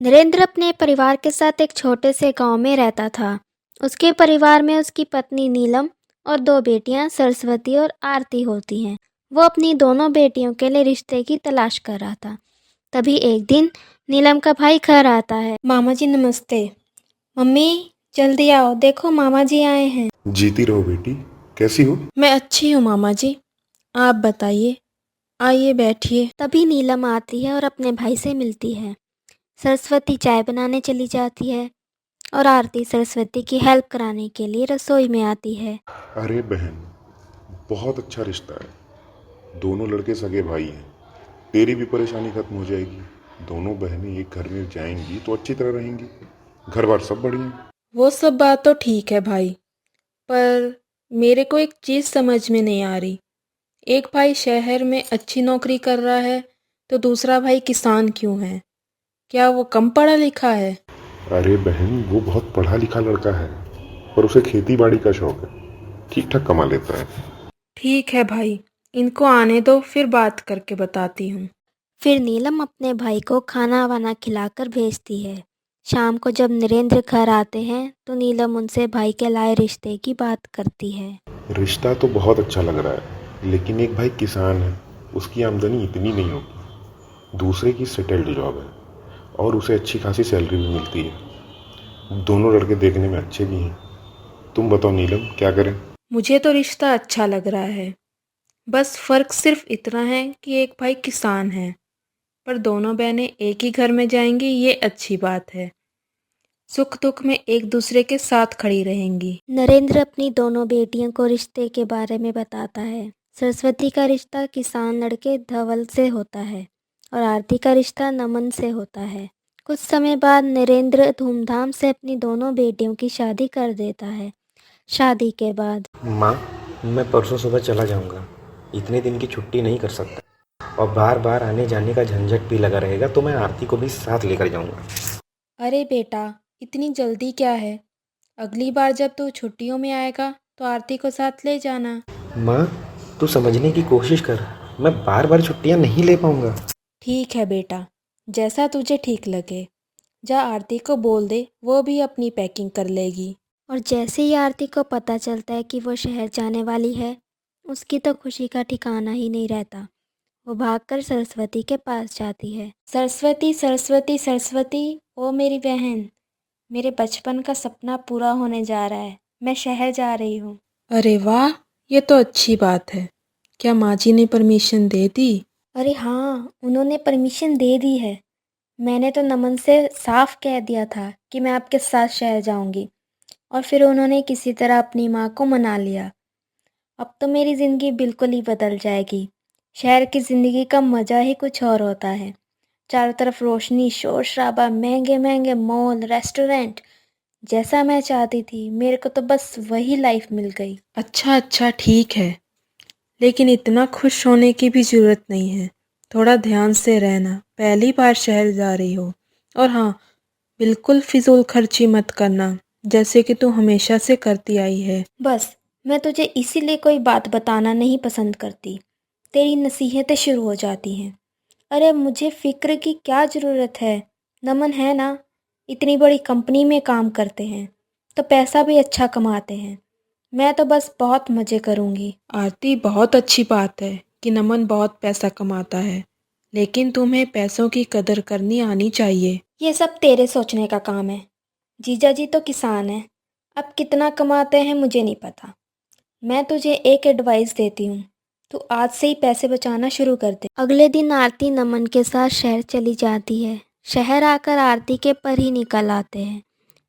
नरेंद्र अपने परिवार के साथ एक छोटे से गांव में रहता था। उसके परिवार में उसकी पत्नी नीलम और दो बेटियां सरस्वती और आरती होती हैं। वो अपनी दोनों बेटियों के लिए रिश्ते की तलाश कर रहा था। तभी एक दिन नीलम का भाई घर आता है। मामा जी नमस्ते। मम्मी जल्दी आओ, देखो मामा जी आए हैं। जीती रहो बेटी। कैसी हो? मैं अच्छी हूँ मामा जी, आप बताइए। आइए बैठिए। तभी नीलम आती है और अपने भाई से मिलती है। सरस्वती चाय बनाने चली जाती है और आरती सरस्वती की हेल्प कराने के लिए रसोई में आती है। अरे बहन, बहुत अच्छा रिश्ता है। दोनों लड़के सगे भाई हैं। तेरी भी परेशानी खत्म हो जाएगी। दोनों बहनें एक घर में जाएंगी तो अच्छी तरह रहेंगी। घर बार सब बढ़िया। वो सब बात तो ठीक है भाई, पर मेरे को एक चीज़ समझ में नहीं आ रही। एक भाई शहर में अच्छी नौकरी कर रहा है तो दूसरा भाई किसान क्यों है? क्या वो कम पढ़ा लिखा है? अरे बहन, वो बहुत पढ़ा लिखा लड़का है, पर उसे खेती बाड़ी का शौक है। ठीक ठाक कमा लेता है। ठीक है भाई, इनको आने दो, फिर बात करके बताती हूँ। फिर नीलम अपने भाई को खाना वाना खिलाकर भेजती है। शाम को जब नरेंद्र घर आते हैं तो नीलम उनसे भाई के लाए रिश्ते की बात करती है। रिश्ता तो बहुत अच्छा लग रहा है, लेकिन एक भाई किसान है, उसकी आमदनी इतनी नहीं होगी। दूसरे की सेटल्ड जॉब है और उसे अच्छी खासी सैलरी भी मिलती है। दोनों लड़के देखने में अच्छे भी हैं। तुम बताओ नीलम, क्या करें? मुझे तो रिश्ता अच्छा लग रहा है, बस फ़र्क सिर्फ इतना है कि एक भाई किसान है, पर दोनों बहनें एक ही घर में जाएंगी, ये अच्छी बात है। सुख दुख में एक दूसरे के साथ खड़ी रहेंगी। नरेंद्र अपनी दोनों बेटियों को रिश्ते के बारे में बताता है। सरस्वती का रिश्ता किसान लड़के धवल से होता है और आरती का रिश्ता नमन से होता है। कुछ समय बाद नरेंद्र धूमधाम से अपनी दोनों बेटियों की शादी कर देता है। शादी के बाद माँ, मैं परसों सुबह चला जाऊँगा। इतने दिन की छुट्टी नहीं कर सकता और बार बार आने जाने का झंझट भी लगा रहेगा, तो मैं आरती को भी साथ लेकर जाऊँगा। अरे बेटा, इतनी जल्दी क्या है? अगली बार जब तू छुट्टियों में आएगा तो आरती को साथ ले जाना। माँ, तू समझने की कोशिश कर। मैं बार बार छुट्टियाँ नहीं ले पाऊँगा। ठीक है बेटा, जैसा तुझे ठीक लगे। जा आरती को बोल दे, वो भी अपनी पैकिंग कर लेगी। और जैसे ही आरती को पता चलता है कि वो शहर जाने वाली है, उसकी तो खुशी का ठिकाना ही नहीं रहता। वो भागकर सरस्वती के पास जाती है। सरस्वती सरस्वती सरस्वती, ओ मेरी बहन, मेरे बचपन का सपना पूरा होने जा रहा है। मैं शहर जा रही हूँ। अरे वाह, ये तो अच्छी बात है। क्या माँ जी ने परमिशन दे दी? अरे हाँ, उन्होंने परमिशन दे दी है। मैंने तो नमन से साफ कह दिया था कि मैं आपके साथ शहर जाऊंगी, और फिर उन्होंने किसी तरह अपनी माँ को मना लिया। अब तो मेरी ज़िंदगी बिल्कुल ही बदल जाएगी। शहर की ज़िंदगी का मज़ा ही कुछ और होता है। चारों तरफ रोशनी, शोर शराबा, महंगे महंगे मॉल, रेस्टोरेंट। जैसा मैं चाहती थी, मेरे को तो बस वही लाइफ मिल गई। अच्छा अच्छा, ठीक है, लेकिन इतना खुश होने की भी ज़रूरत नहीं है। थोड़ा ध्यान से रहना, पहली बार शहर जा रही हो। और हाँ, बिल्कुल फिजूल खर्ची मत करना, जैसे कि तू हमेशा से करती आई है। बस, मैं तुझे इसीलिए कोई बात बताना नहीं पसंद करती। तेरी नसीहतें शुरू हो जाती हैं। अरे मुझे फ़िक्र की क्या ज़रूरत है? नमन है ना, इतनी बड़ी कंपनी में काम करते हैं, तो पैसा भी अच्छा कमाते हैं। मैं तो बस बहुत मज़े करूँगी। आरती, बहुत अच्छी बात है कि नमन बहुत पैसा कमाता है, लेकिन तुम्हें पैसों की कदर करनी आनी चाहिए। ये सब तेरे सोचने का काम है। जीजा जी तो किसान हैं, अब कितना कमाते हैं मुझे नहीं पता। मैं तुझे एक एडवाइस देती हूँ, तू आज से ही पैसे बचाना शुरू कर दे। अगले दिन आरती नमन के साथ शहर चली जाती है। शहर आकर आरती के पर ही निकल आते हैं।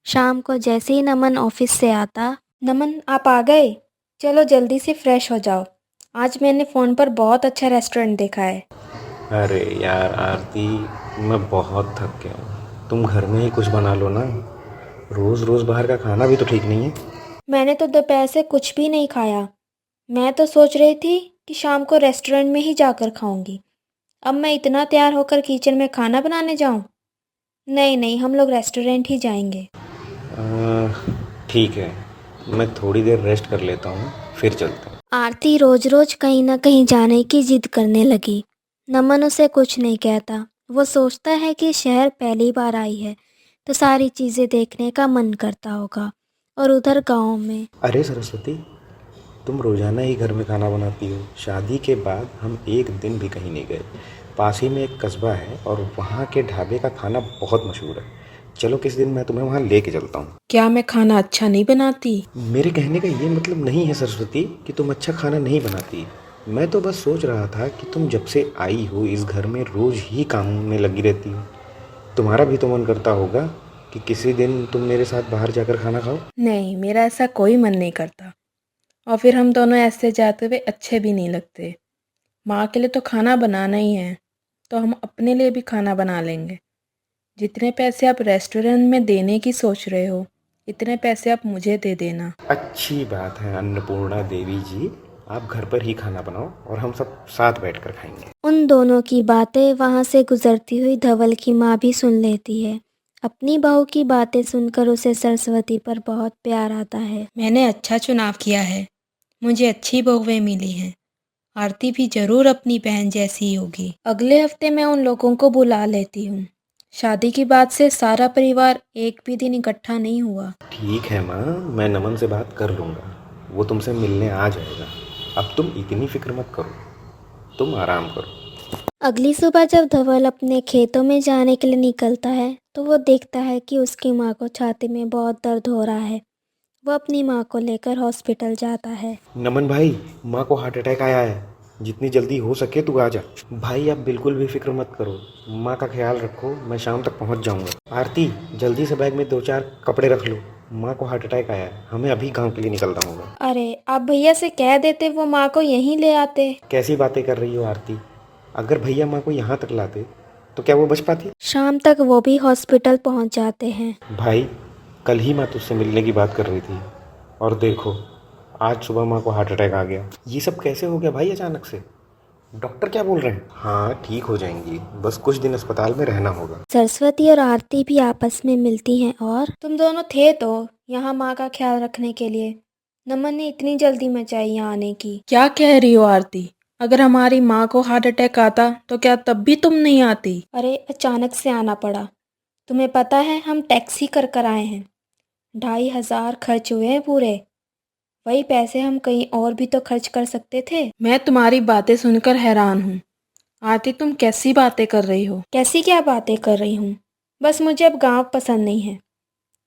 शाम को जैसे ही नमन ऑफिस से आता, नमन आप आ गए, चलो जल्दी से फ्रेश हो जाओ। आज मैंने फ़ोन पर बहुत अच्छा रेस्टोरेंट देखा है। अरे यार आरती, मैं बहुत थक गया हूँ। तुम घर में ही कुछ बना लो ना। रोज़ रोज़ बाहर का खाना भी तो ठीक नहीं है। मैंने तो दोपहर से कुछ भी नहीं खाया। मैं तो सोच रही थी कि शाम को रेस्टोरेंट में ही जाकर खाऊंगी। अब मैं इतना तैयार होकर किचन में खाना बनाने जाऊं? नहीं नहीं, हम लोग रेस्टोरेंट ही जाएंगे। ठीक है, मैं थोड़ी देर रेस्ट कर लेता हूँ, फिर चलते हैं। आरती रोज रोज कहीं ना कहीं जाने की जिद करने लगी। नमन उसे कुछ नहीं कहता। वो सोचता है कि शहर पहली बार आई है तो सारी चीज़ें देखने का मन करता होगा। और उधर गांव में अरे सरस्वती, तुम रोजाना ही घर में खाना बनाती हो। शादी के बाद हम एक दिन भी कहीं नहीं गए। पास ही में एक कस्बा है और वहाँ के ढाबे का खाना बहुत मशहूर है। चलो किसी दिन मैं तुम्हें वहाँ लेके चलता हूँ। क्या मैं खाना अच्छा नहीं बनाती? मेरे कहने का ये मतलब नहीं है सरस्वती कि तुम अच्छा खाना नहीं बनाती। मैं तो बस सोच रहा था कि तुम जब से आई हो इस घर में रोज ही काम में लगी रहती हो। तुम्हारा भी तो मन करता होगा कि किसी दिन तुम मेरे साथ बाहर जाकर खाना खाओ। नहीं, मेरा ऐसा कोई मन नहीं करता। और फिर हम दोनों ऐसे जाते हुए अच्छे भी नहीं लगते। माँ के लिए तो खाना बनाना ही है, तो हम अपने लिए भी खाना बना लेंगे। जितने पैसे आप रेस्टोरेंट में देने की सोच रहे हो, इतने पैसे आप मुझे दे देना। अच्छी बात है अन्नपूर्णा देवी जी, आप घर पर ही खाना बनाओ और हम सब साथ बैठकर खाएंगे। उन दोनों की बातें वहां से गुजरती हुई धवल की माँ भी सुन लेती है। अपनी बहू की बातें सुनकर उसे सरस्वती पर बहुत प्यार आता है। मैंने अच्छा चुनाव किया है, मुझे अच्छी बहुएं मिली हैं। आरती भी जरूर अपनी बहन जैसी ही होगी। अगले हफ्ते मैं उन लोगों को बुला लेती हूँ। शादी की बाद से सारा परिवार एक भी दिन इकट्ठा नहीं हुआ। ठीक है माँ, मैं नमन से बात कर लूँगा, वो तुमसे मिलने आ जाएगा। अब तुम इतनी फिक्र मत करो, तुम आराम करो। अगली सुबह जब धवल अपने खेतों में जाने के लिए निकलता है तो वो देखता है कि उसकी माँ को छाती में बहुत दर्द हो रहा है। वो अपनी माँ को लेकर हॉस्पिटल जाता है। नमन भाई, माँ को हार्ट अटैक आया है, जितनी जल्दी हो सके तू आ जा। भाई आप बिल्कुल भी फिक्र मत करो, माँ का ख्याल रखो, मैं शाम तक पहुँच जाऊँगा। आरती जल्दी से बैग में 2-4 कपड़े रख लो, माँ को हार्ट अटैक आया है, हमें अभी गाँव के लिए निकलना होगा। अरे आप भैया से कह देते, वो माँ को यहीं ले आते। कैसी बातें कर रही हो आरती, अगर भैया माँ को यहाँ तक लाते तो क्या वो बच पाती? शाम तक वो भी हॉस्पिटल पहुँच जाते हैं। भाई कल ही माँ तुझसे मिलने की बात कर रही थी और देखो आज सुबह माँ को हार्ट अटैक आ गया। ये सब कैसे हो गया भाई अचानक से? डॉक्टर क्या बोल रहे हैं? हाँ ठीक हो जाएंगी, बस कुछ दिन अस्पताल में रहना होगा। सरस्वती और आरती भी आपस में मिलती हैं और तुम दोनों थे तो यहाँ माँ का ख्याल रखने के लिए। नमन ने इतनी जल्दी मचाई यहाँ आने की। क्या कह रही हो आरती? अगर हमारी माँ को हार्ट अटैक आता तो क्या तब भी तुम नहीं आती? अरे अचानक से आना पड़ा। तुम्हें पता है हम टैक्सी कर कर आए हैं। 2,500 खर्च हुए हैं पूरे। वही पैसे हम कहीं और भी तो खर्च कर सकते थे। मैं तुम्हारी बातें सुनकर हैरान हूँ। आरती तुम कैसी बातें कर रही हो? कैसी क्या बातें कर रही हूँ? बस मुझे अब गांव पसंद नहीं है।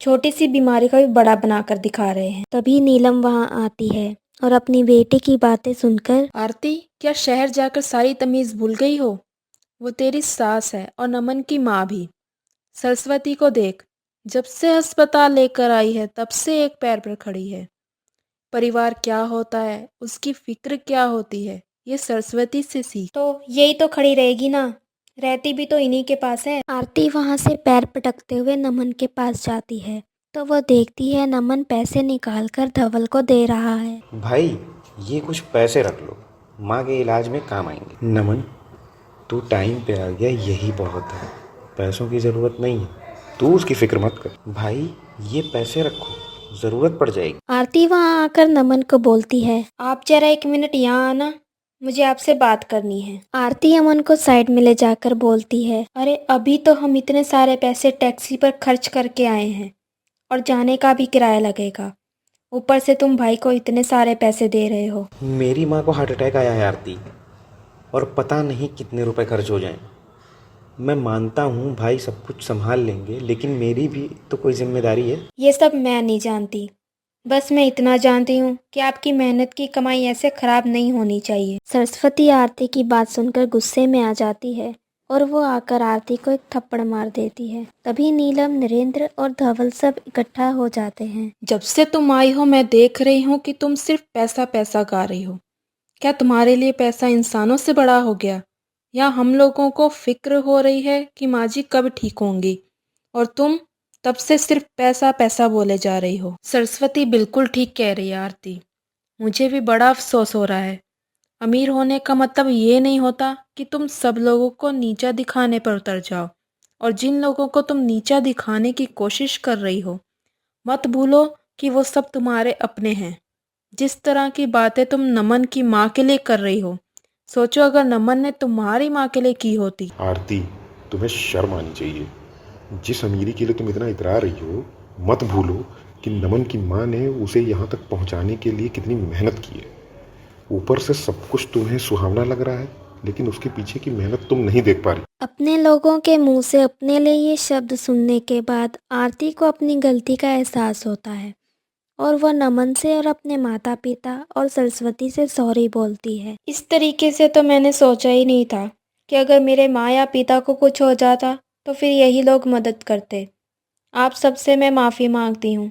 छोटी सी बीमारी का भी बड़ा बनाकर दिखा रहे हैं। तभी नीलम वहाँ आती है और अपनी बेटी की बातें सुनकर। आरती क्या शहर जाकर सारी तमीज भूल गई हो? वो तेरी सास है और नमन की माँ भी। सरस्वती को देख, जब से अस्पताल लेकर आई है तब से एक पैर पर खड़ी है। परिवार क्या होता है, उसकी फिक्र क्या होती है, ये सरस्वती से सीख। तो यही तो खड़ी रहेगी ना, रहती भी तो इन्हीं के पास है। आरती वहाँ से पैर पटकते हुए नमन के पास जाती है तो वो देखती है नमन पैसे निकाल कर धवल को दे रहा है। भाई ये कुछ पैसे रख लो, माँ के इलाज में काम आएंगे। नमन तू टाइम पे आ गया, यही बहुत है, पैसों की ज़रूरत नहीं है, तू उसकी फिक्र मत कर। भाई ये पैसे रखो, ज़रूरत पड़ जाएगी। आरती वहाँ आकर नमन को बोलती है, आप जरा 1 मिनट यहाँ आना, मुझे आपसे बात करनी है। आरती अमन को साइड में ले जाकर बोलती है, अरे अभी तो हम इतने सारे पैसे टैक्सी पर खर्च करके आए हैं और जाने का भी किराया लगेगा, ऊपर से तुम भाई को इतने सारे पैसे दे रहे हो। मेरी माँ को हार्ट अटैक आया है आरती, और पता नहीं कितने रुपए खर्च हो जाएं। मैं मानता हूँ भाई सब कुछ संभाल लेंगे, लेकिन मेरी भी तो कोई जिम्मेदारी है। ये सब मैं नहीं जानती, बस मैं इतना जानती हूँ कि आपकी मेहनत की कमाई ऐसे खराब नहीं होनी चाहिए। सरस्वती आरती की बात सुनकर गुस्से में आ जाती है और वो आकर आरती को एक थप्पड़ मार देती है। तभी नीलम, नरेंद्र और धवल सब इकट्ठा हो जाते हैं। जब से तुम आई हो मैं देख रही हूँ कि तुम सिर्फ पैसा पैसा गा रही हो। क्या तुम्हारे लिए पैसा इंसानों से बड़ा हो गया? या हम लोगों को फिक्र हो रही है कि माँ जी कब ठीक होंगी, और तुम तब से सिर्फ पैसा पैसा बोले जा रही हो। सरस्वती बिल्कुल ठीक कह रही है आरती, मुझे भी बड़ा अफसोस हो रहा है। अमीर होने का मतलब ये नहीं होता कि तुम सब लोगों को नीचा दिखाने पर उतर जाओ, और जिन लोगों को तुम नीचा दिखाने की कोशिश कर रही हो, मत भूलो कि वो सब तुम्हारे अपने हैं। जिस तरह की बातें तुम नमन की माँ के लिए कर रही हो, सोचो अगर नमन ने तुम्हारी माँ के लिए की होती। आरती, तुम्हें शर्म आनी चाहिए। जिस अमीरी के लिए तुम इतना इतरा रही हो, मत भूलो कि नमन की माँ ने उसे यहाँ तक पहुँचाने के लिए कितनी मेहनत की है। ऊपर से सब कुछ तुम्हें सुहावना लग रहा है, लेकिन उसके पीछे की मेहनत तुम नहीं देख पा रही। अपने लोगों के मुंह से अपने लिए ये शब्द सुनने के बाद आरती को अपनी गलती का एहसास होता है और वह नमन से और अपने माता पिता और सरस्वती से सॉरी बोलती है। इस तरीके से तो मैंने सोचा ही नहीं था कि अगर मेरे माँ या पिता को कुछ हो जाता तो फिर यही लोग मदद करते। आप सबसे मैं माफ़ी मांगती हूँ।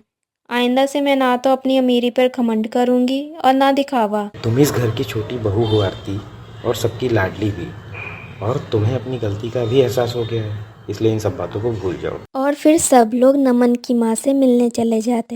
आइंदा से मैं ना तो अपनी अमीरी पर घमंड करूँगी और ना दिखावा। तुम इस घर की छोटी बहू हो आरती, और सबकी लाडली भी, और तुम्हें अपनी गलती का भी एहसास हो गया है, इसलिए इन सब बातों को भूल जाओ। और फिर सब लोग नमन की माँ से मिलने चले जाते हैं।